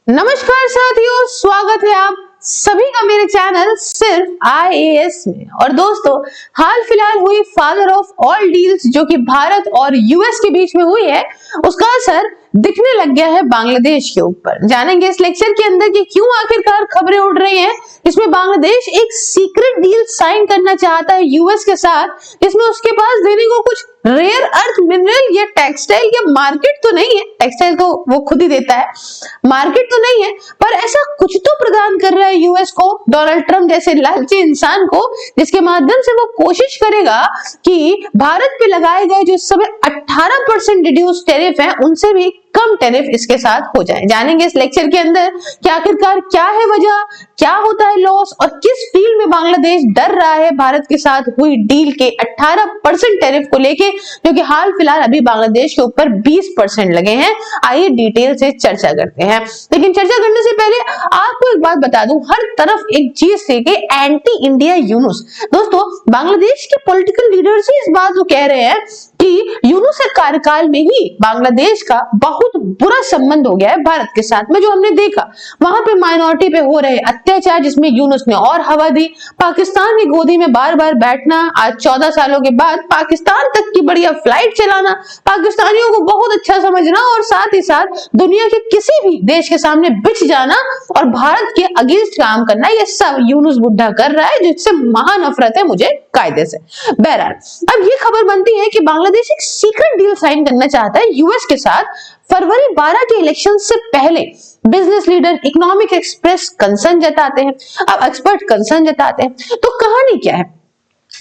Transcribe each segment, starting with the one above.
नमस्कार साथियों, स्वागत है आप सभी का मेरे चैनल सिर्फ IAS में। और दोस्तों, हाल फिलहाल हुई फादर ऑफ ऑल डील्स जो कि भारत और यूएस के बीच में हुई है, उसका असर दिखने लग गया है बांग्लादेश के ऊपर। जानेंगे इस लेक्चर के अंदर कि क्यों आखिरकार खबरें उड़ रही हैं। इसमें बांग्लादेश एक सीक्रेट डील साइन करना चाहता है यूएस के साथ, जिसमें उसके पास देने को कुछ रेयर अर्थ मिनरल या टेक्सटाइल या मार्केट तो नहीं है, टेक्सटाइल तो वो खुद ही देता है, मार्केट तो नहीं है, पर ऐसा कुछ तो प्रदान कर रहा है यूएस को, डोनाल्ड ट्रंप जैसे लालची इंसान को, जिसके माध्यम से वो कोशिश करेगा कि भारत पे लगाए गए जो सब 18% रिड्यूस टैरिफ है उनसे भी कम टैरिफ इसके साथ हो जाए। जानेंगे इस लेक्चर के अंदर कि आखिरकार क्या है वजह, क्या होता है लॉस और किस फील्ड में बांग्लादेश डर रहा है भारत के साथ हुई डील के 18% टैरिफ को लेके, जो कि हाल फिलहाल अभी बांग्लादेश के ऊपर 20% लगे हैं। आइए डिटेल से चर्चा करते हैं, लेकिन चर्चा करने से पहले आपको एक बात बता दूं, हर तरफ एक चीज थी कि एंटी इंडिया यूनुस। दोस्तों, बांग्लादेश के पॉलिटिकल लीडर्स ही इस बात को कह रहे हैं कि यूनुस के कार्यकाल में ही बांग्लादेश का बहुत बुरा संबंध हो गया है भारत के साथ में। जो हमने देखा वहां पे माइनॉरिटी पे हो रहे अत्याचार, जिसमें यूनुस ने और हवा दी, पाकिस्तान की गोदी में बार बार बैठना, आज 14 सालों के बाद पाकिस्तान तक की बढ़िया फ्लाइट चलाना, पाकिस्तानियों को बहुत अच्छा समझना और साथ ही साथ दुनिया के किसी भी देश के सामने बिछ जाना और भारत के अगेंस्ट काम करना, ये सब यूनुस बुड्ढा कर रहा है, जिससे महानफरत है मुझे कायदे से। बहरहाल, अब ये खबर बनती है कि बांग्लादेश एक सीक्रेट डील साइन करना चाहता है यूएस के साथ फरवरी 12 के इलेक्शन से पहले। Business leader, economic express concern जताते हैं, अब एक्सपर्ट कंसर्न जताते हैं। तो कहानी क्या है?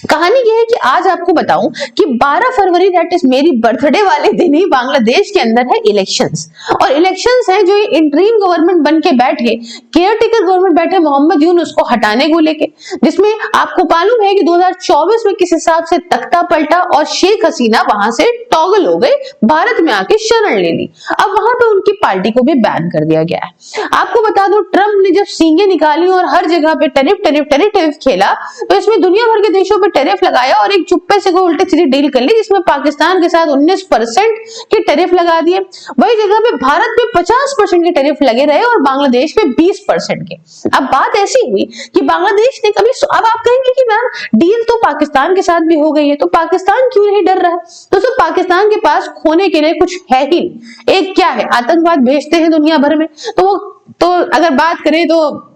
कहानी यह है कि आज आपको बताऊं कि 12 फरवरी, दैट इज मेरी बर्थडे वाले दिन ही बांग्लादेश के अंदर है इलेक्शंस। और इलेक्शंस है जो ये इंटरिम गवर्नमेंट बन के बैठे, केयरटेकर गवर्नमेंट बैठे मोहम्मद यूनुस को हटाने को लेके, जिसमें आपको मालूम है कि 2024 में किस हिसाब से तख्ता पलटा और शेख हसीना वहां से टॉगल हो गए, भारत में आके शरण ले ली। अब वहां पे उनकी पार्टी को भी बैन कर दिया गया है। आपको बता दो, ट्रंप ने जब सींगे निकाली और हर जगह पे टैरिफ खेला, तो इसमें दुनिया भर के देशों पे टैरिफ लगाया और एक चुप्पे से कोई उल्टी सीधी डील कर ली, जिसमें पाकिस्तान के साथ 19% के टैरिफ लगा दिए। वही जगह पे भारत पे 50% के टैरिफ लगे रहे और बांग्लादेश पे 20% के। अब बात ऐसी हुई कि बांग्लादेश ने कभी, अब आप कहेंगे कि मैम डील तो पाकिस्तान के साथ भी हो गई है, तो पाकिस्तान क्यों नहीं डर रहा है? दोस्तों, पाकिस्तान के पास खोने के लिए कुछ है ही। एक क्या है, आतंकवाद भेजते हैं दुनिया भर में, तो अगर बात करें तो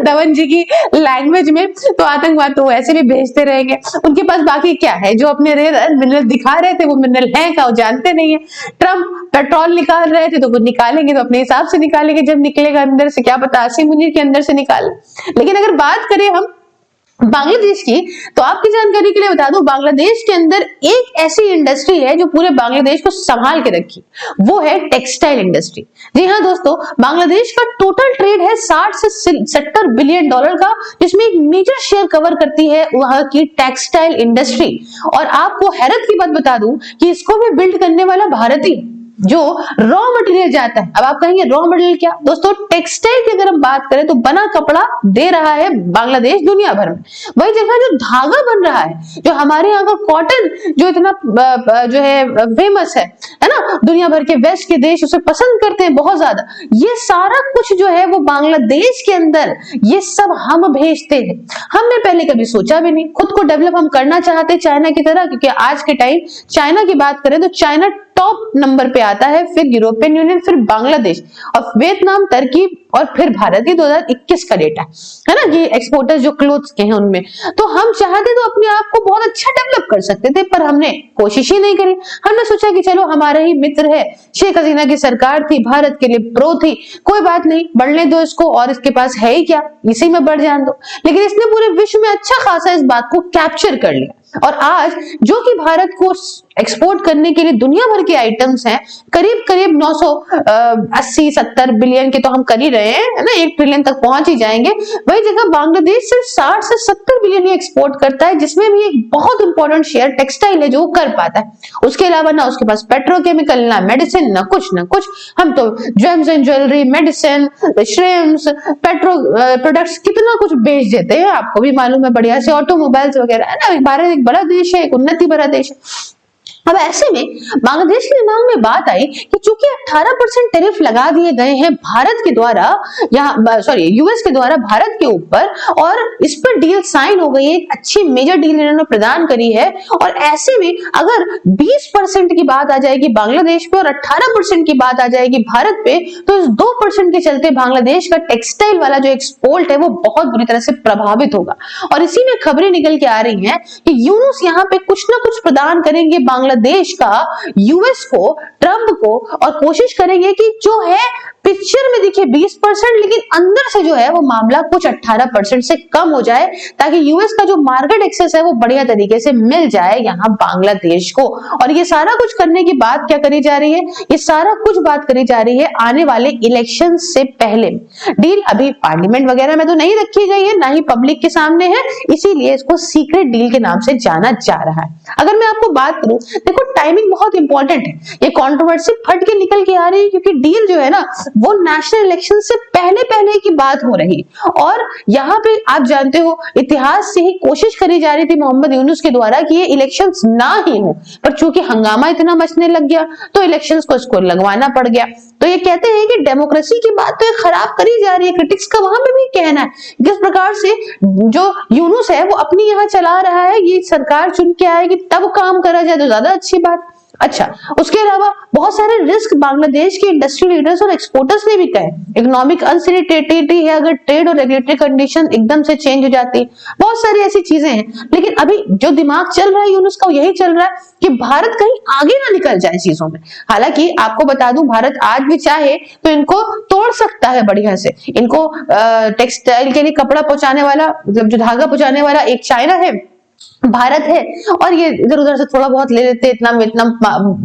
धवन जी की लैंग्वेज में, तो आतंकवाद तो ऐसे भी भेजते रहेंगे। उनके पास बाकी क्या है? जो अपने रेयर मिनरल दिखा रहे थे वो मिनरल है क्या वो जानते नहीं है। ट्रंप पेट्रोल निकाल रहे थे तो वो निकालेंगे तो अपने हिसाब से निकालेंगे, जब निकलेगा अंदर से क्या पता आसिम मुनीर के अंदर से निकाले। लेकिन अगर बात करें हम बांग्लादेश की, तो आपकी जानकारी के लिए बता दूं, बांग्लादेश के अंदर एक ऐसी इंडस्ट्री है जो पूरे बांग्लादेश को संभाल के रखी, वो है टेक्सटाइल इंडस्ट्री। जी हाँ दोस्तों, बांग्लादेश का टोटल ट्रेड है 60 से 70 बिलियन डॉलर का, जिसमें एक मेजर शेयर कवर करती है वहां की टेक्सटाइल इंडस्ट्री। और आपको हैरत की बात बता दूं कि इसको भी बिल्ड करने वाला भारत ही, जो रॉ मटेरियल जाता है। अब आप कहेंगे रॉ मटेरियल क्या? दोस्तों, टेक्सटाइल की अगर हम बात करें तो बना कपड़ा दे रहा है बांग्लादेश दुनिया भर में। वही जगह जो धागा बन रहा है, जो हमारे यहाँ का कॉटन जो इतना जो है फेमस है ना, दुनिया भर के वेस्ट के देश उसे पसंद करते हैं बहुत ज्यादा, ये सारा कुछ जो है वो बांग्लादेश के अंदर, ये सब हम भेजते हैं। हमने पहले कभी सोचा भी नहीं, खुद को डेवलप हम करना चाहते चाइना की तरह, क्योंकि आज के टाइम चाइना की बात करें तो चाइना टॉप नंबर पे आता है, फिर यूरोपियन यूनियन, फिर बांग्लादेश और वियतनाम, टर्की और फिर भारत। ये 2021 का डेटा है ना, ये एक्सपोर्टर्स जो क्लोथ्स के हैं उनमें। तो हम चाहते तो अपने आप को बहुत अच्छा डेवलप कर सकते थे, पर हमने कोशिश ही नहीं करी। हमने सोचा कि चलो हमारे ही मित्र है, शेख हसीना की सरकार थी, भारत के लिए प्रो थी, कोई बात नहीं, बढ़ने दो इसको, और इसके पास है ही क्या, इसी में बढ़ जाने दो। लेकिन इसने पूरे विश्व में अच्छा खासा इस बात को कैप्चर कर लिया। और आज जो कि भारत को एक्सपोर्ट करने के लिए दुनिया भर के आइटम्स हैं, करीब करीब 980-70 बिलियन के तो हम कर ही रहे हैं, है ना, 1 ट्रिलियन तक पहुंच ही जाएंगे। वही जगह बांग्लादेश सिर्फ 60 से 70 बिलियन ही एक्सपोर्ट करता है, जिसमें भी एक बहुत इंपॉर्टेंट शेयर टेक्सटाइल है जो वो कर पाता है। उसके अलावा ना उसके पास पेट्रोकेमिकल, ना मेडिसिन, ना कुछ। हम तो James and jewellery, medicine, shrimps, petro products कितना कुछ बेच देते हैं, आपको भी मालूम है बढ़िया से, ऑटोमोबाइल्स वगैरह, है ना। भारत एक बड़ा देश है, एक उन्नति भरा देश है। अब ऐसे में बांग्लादेश के दिमाग में बात आई कि चूंकि 18% टैरिफ लगा दिए गए हैं भारत के द्वारा यूएस के द्वारा भारत के ऊपर, और इस पर डील साइन हो गई है, एक अच्छी मेजर डील इन्होंने प्रदान करी है। और ऐसे में अगर 20% की बात आ जाएगी बांग्लादेश पे और 18% की बात आ जाएगी भारत पे, तो इस 2% के चलते बांग्लादेश का टेक्सटाइल वाला जो एक्सपोर्ट है वो बहुत बुरी तरह से प्रभावित होगा। और इसी में खबरें निकल के आ रही हैं कि यूनुस यहाँ पे कुछ ना कुछ प्रदान करेंगे बांग्लादेश का यूएस को, ट्रंप को, और कोशिश करेंगे कि जो है पिक्चर में दिखे 20%, लेकिन अंदर से जो है वो मामला कुछ 18% से कम हो जाए, ताकि यूएस का जो मार्केट एक्सेस है वो बढ़िया तरीके से मिल जाए यहाँ बांग्लादेश को। और ये सारा कुछ करने की बात क्या करी जा रही है, ये सारा कुछ बात करी जा रही है आने वाले इलेक्शन से पहले। डील अभी पार्लियामेंट वगैरह में तो नहीं रखी गई है, ना ही पब्लिक के सामने है, इसीलिए इसको सीक्रेट डील के नाम से जाना जा रहा है। अगर मैं आपको बात करूं, देखो टाइमिंग बहुत इंपॉर्टेंट है, ये कंट्रोवर्सी फट के निकल के आ रही है क्योंकि डील जो है ना वो नेशनल इलेक्शन से पहले पहले की बात हो रही। और यहाँ पे आप जानते हो इतिहास से ही कोशिश करी जा रही थी मोहम्मद यूनुस के द्वारा कि ये इलेक्शंस ना ही हो, पर चूंकि हंगामा इतना मचने लग गया तो इलेक्शंस को इसको लगवाना पड़ गया। तो ये कहते हैं कि डेमोक्रेसी की बात तो ये खराब करी जा रही है, क्रिटिक्स का वहां पे भी कहना है किस प्रकार से जो यूनुस है वो अपनी यहाँ चला रहा है, ये सरकार चुन के आएगी तब काम करा जाए तो ज्यादा अच्छी बात। अच्छा, उसके अलावा बहुत सारे रिस्क बांग्लादेश के इंडस्ट्री लीडर्स और एक्सपोर्टर्स ने भी कहे। इकोनॉमिक अनसर्टेनिटी है अगर ट्रेड और रेगुलेटरी कंडीशन एकदम से चेंज हो जाती, बहुत सारी ऐसी चीजें हैं। लेकिन अभी जो दिमाग चल रहा है यूनुस का यही चल रहा है कि भारत कहीं आगे ना निकल जाए चीजों में। हालांकि आपको बता दूं भारत आज भी चाहे तो इनको तोड़ सकता है बढ़िया से। इनको टेक्सटाइल के लिए कपड़ा पहुंचाने वाला, मतलब जो धागा पहुंचाने वाला एक चाइना है, भारत है, और ये इधर उधर से थोड़ा बहुत ले लेते हैं, इतना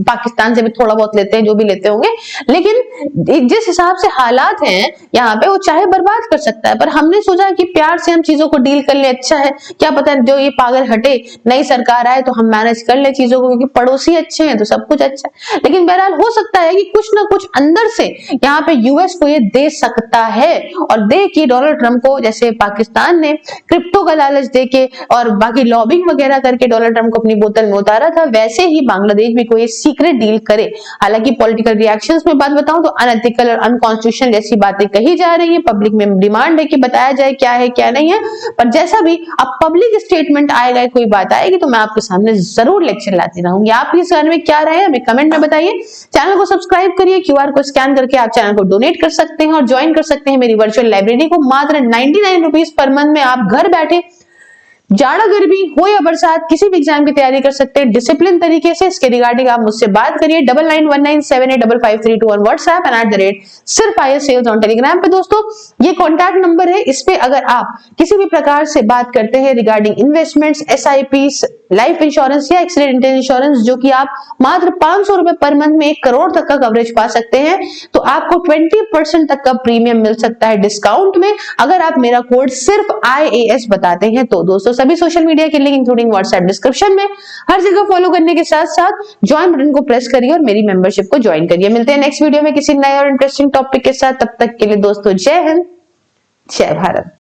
पाकिस्तान से भी थोड़ा बहुत लेते हैं, जो भी लेते होंगे। लेकिन जिस हिसाब से हालात हैं यहाँ पे वो चाहे बर्बाद कर सकता है, पर हमने सोचा कि प्यार से हम चीजों को डील कर ले, अच्छा है, क्या पता जो ये पागल हटे, नई सरकार आए तो हम मैनेज कर ले चीजों को, क्योंकि पड़ोसी अच्छे हैं तो सब कुछ अच्छा है। लेकिन बहरहाल हो सकता है कि कुछ ना कुछ अंदर से यहाँ पे यूएस को ये दे सकता है, और दे कि डोनाल्ड ट्रंप को, जैसे पाकिस्तान ने क्रिप्टो का लालच दे के और बाकी लॉबिंग वगैरह करके डोनाल्ड ट्रंप को अपनी बोतल में उतारा था, वैसे ही बांग्लादेश भी कोई सीक्रेट डील करे। हालांकि पॉलिटिकल रिएक्शंस में बात बताऊं तो अनएथिकल और अनकॉन्स्टिट्यूशनल जैसी बातें कही जा रही है, पब्लिक में डिमांड है कि बताया जाए क्या है क्या नहीं है। पर जैसा भी अब पब्लिक स्टेटमेंट आएगा, कोई बात आएगी तो मैं आपके सामने जरूर लेक्चर लाती रहूंगी। आप इस बारे में क्या राय है हमें कमेंट में बताइए। चैनल को सब्सक्राइब करिए, क्यूआर को स्कैन करके आप चैनल को डोनेट कर सकते हैं और ज्वाइन कर सकते हैं मेरी वर्चुअल लाइब्रेरी को। मात्र 99 रुपीज पर मंथ में आप घर बैठे जाड़ा गर्मी हो या बरसात किसी भी एग्जाम की तैयारी कर सकते हैं डिसिप्लिन तरीके से। इसके रिगार्डिंग आप मुझसे बात करिए 9919785532 ऑन व्हाट्सएप एंड @सिर्फ सेल्स ऑन टेलीग्राम पे। दोस्तों ये कॉन्टैक्ट नंबर है, इस पे अगर आप किसी भी प्रकार से बात करते हैं regarding investments, SIPs, life insurance या एक्सीडेंटल इंश्योरेंस, जो कि आप मात्र 500 रुपए पर मंथ में 1 करोड़ तक का कवरेज पा सकते हैं, तो आपको 20% तक का प्रीमियम मिल सकता है डिस्काउंट में, अगर आप मेरा कोड सिर्फ IAS बताते हैं तो। दोस्तों सभी सोशल मीडिया के लिंक इंक्लूडिंग व्हाट्सएप डिस्क्रिप्शन में, हर जगह फॉलो करने के साथ साथ ज्वाइन बटन को प्रेस करिए और मेरी मेंबरशिप को ज्वाइन करिए। मिलते हैं नेक्स्ट वीडियो में किसी नए और इंटरेस्टिंग टॉपिक के साथ, तब तक के लिए दोस्तों जय हिंद, जय भारत।